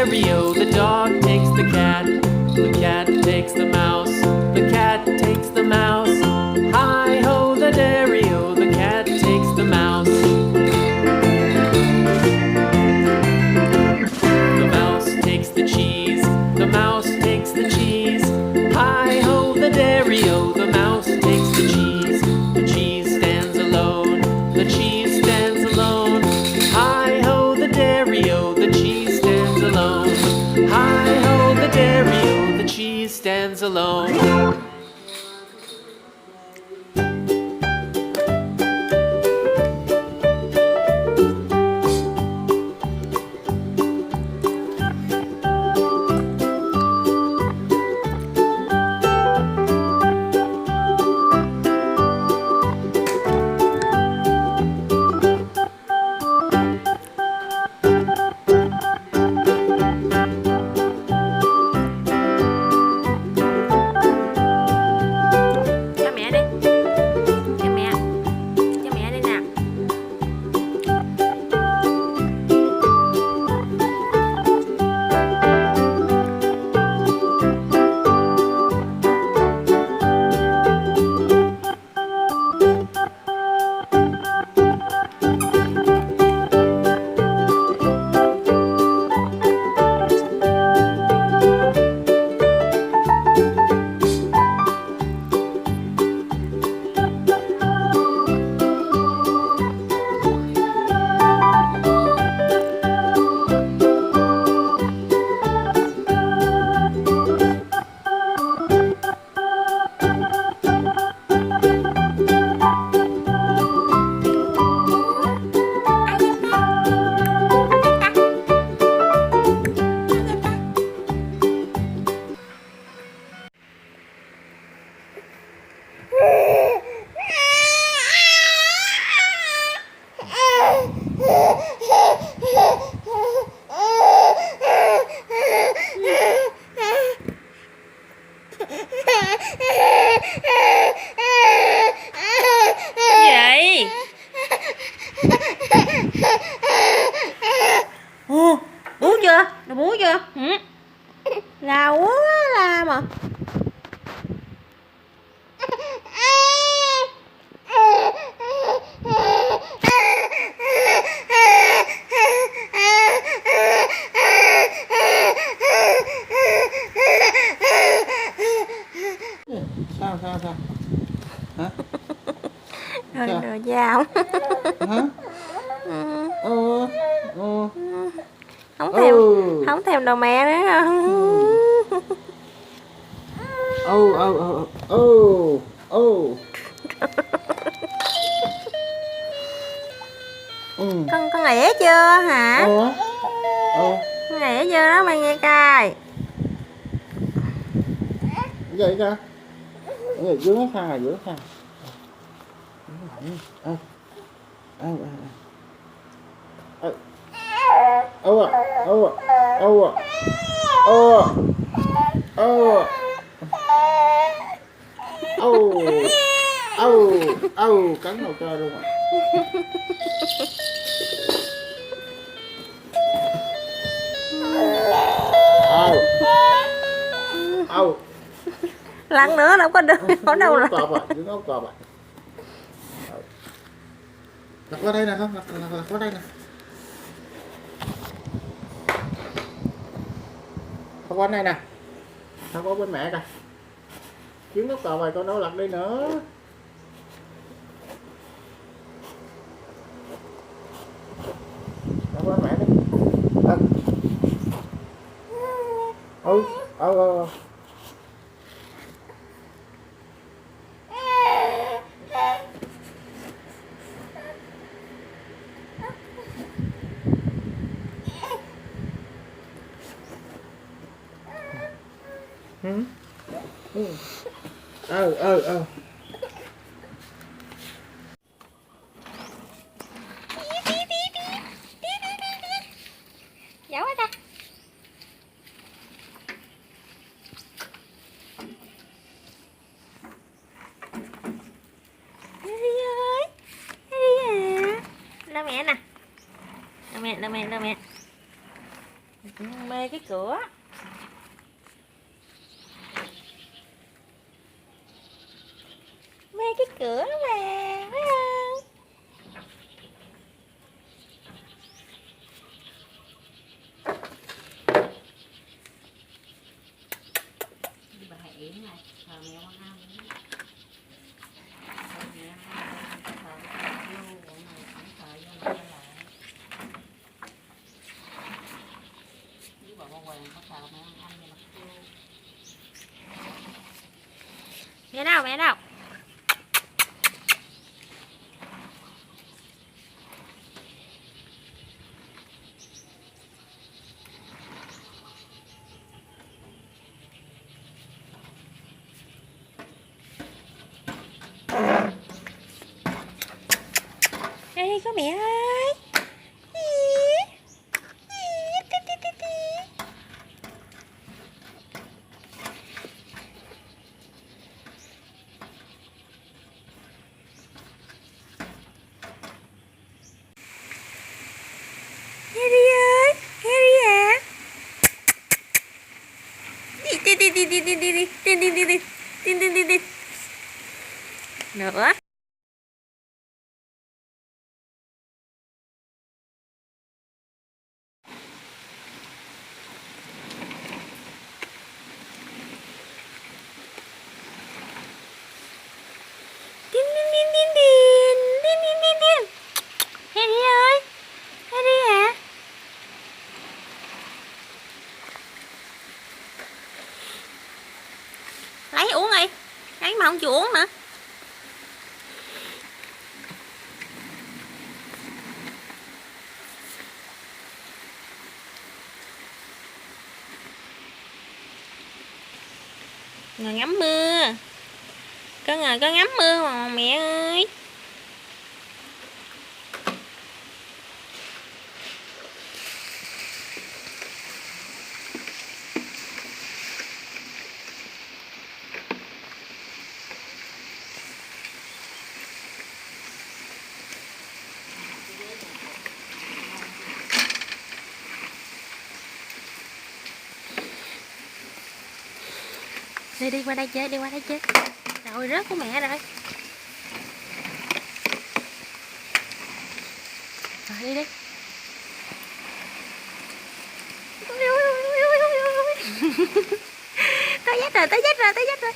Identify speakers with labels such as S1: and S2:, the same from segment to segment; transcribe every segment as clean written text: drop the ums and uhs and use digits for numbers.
S1: dairy-o. The dog takes the cat. The cat takes the mouse. The cat takes the mouse. Hi-ho, the dairy-o. The cat takes the mouse. The mouse takes the cheese. The mouse takes the cheese. Hi-ho, the dairy-o. The mouse takes the cheese. The cheese stands alone. The cheese stands alone. Hi-ho, the dairy-o. The cheese stands alone. Hi-ho, the dairy-o. The cheese stands alone.
S2: Vậy bú chưa? Nó bú chưa? Là bú là mà.
S3: Sao hả?
S2: Rồi dao
S3: Hả?
S2: không thèm đồ mẹ nữa không? Con nghỉ chưa hả? Con nghỉ chưa đó mày nghe coi.
S3: Vậy cơ? Vậy dưới nó pha. Cắn đầu chơi luôn à.
S2: Lần nữa đâu có được ở đâu rồi.
S3: Đứng ốc cọp à. Đặt qua đây nè, không? Đặt qua đây nè. Đặt qua đây nè. Đặt qua bên mẹ kìa. Kiếm ốc cọp rồi con đâu lật đi nữa. Đặt qua mẹ đi.
S2: Giấu ở đây. Hery ơi, Hery à, la mẹ nè, la mẹ. Mê cái cửa. Mê cái cửa mà, phải không?
S4: Bà Hiển này, thờ mẹ con ăn mẹ thờ vô bọn này không thờ vô lại với bà Hoàng có thờ mẹ con ăn nhưng mà vô.
S2: Mẹ đâu, mẹ đâu? Đây có mẹ ơi. Hery ơi, Hery à. Đi. Nữa. Din. Hery ơi, Hery à. Lấy uống đi. Lấy mà không chịu uống hả? Ngồi ngắm mưa. Con ngồi con ngắm mưa mà mẹ ơi. Đi qua đây chơi, Rồi rớt của mẹ rồi. Rồi đi. Tới dắt rồi.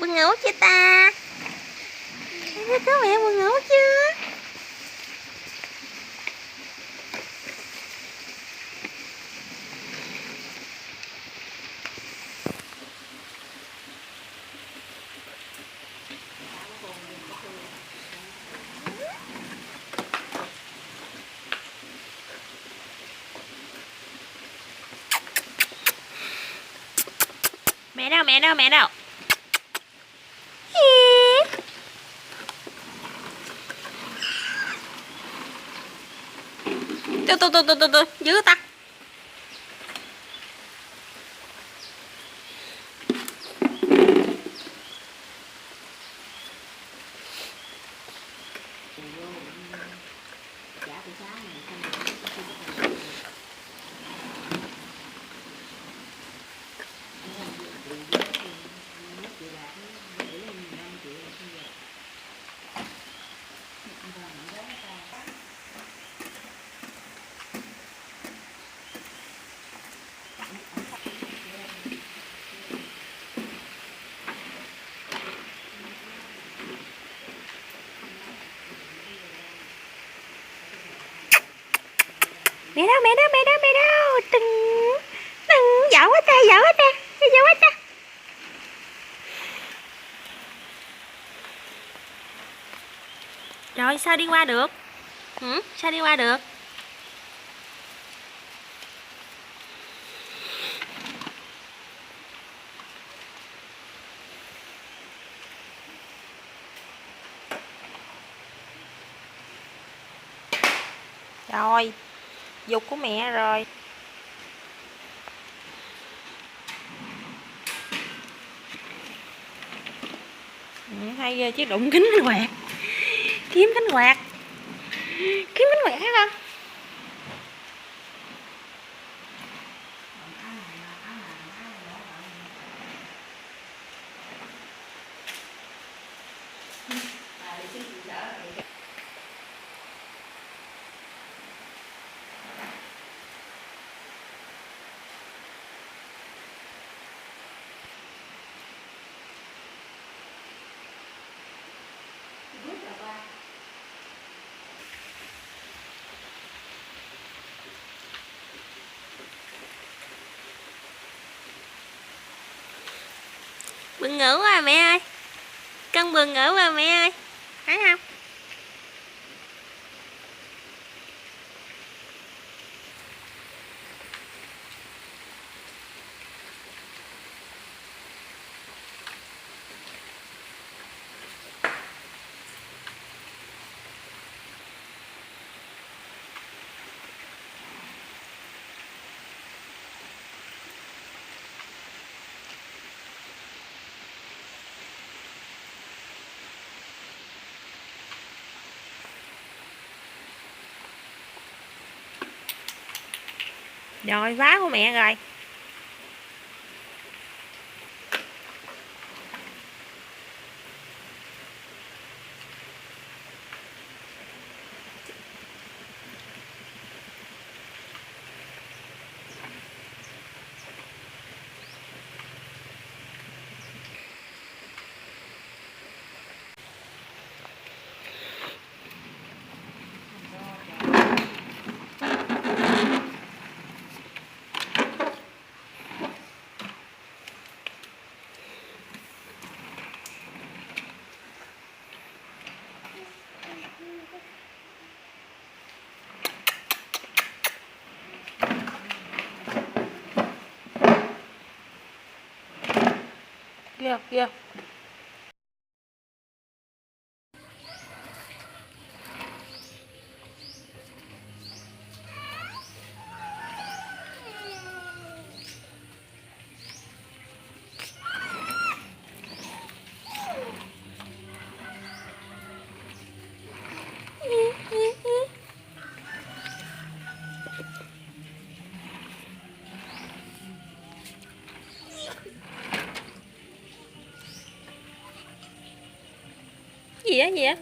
S2: Buồn ngủ chưa ta? Có mẹ buồn ngủ chưa? Mẹ đâu? Từ giữ tắt. Mẹ đâu? Đừng dạo quá ta. Rồi sao đi qua được? Sao đi qua được? Rồi, dục của mẹ rồi. Hay ghê chứ, đụng kính cánh quạt. Kiếm cánh quạt. Kiếm cánh quạt hả con? Bừng ngủ rồi mẹ ơi. Con bừng ngủ rồi mẹ ơi. Thấy không? Rồi, vá của mẹ rồi. Kìa, kìa. Gì á, gì á?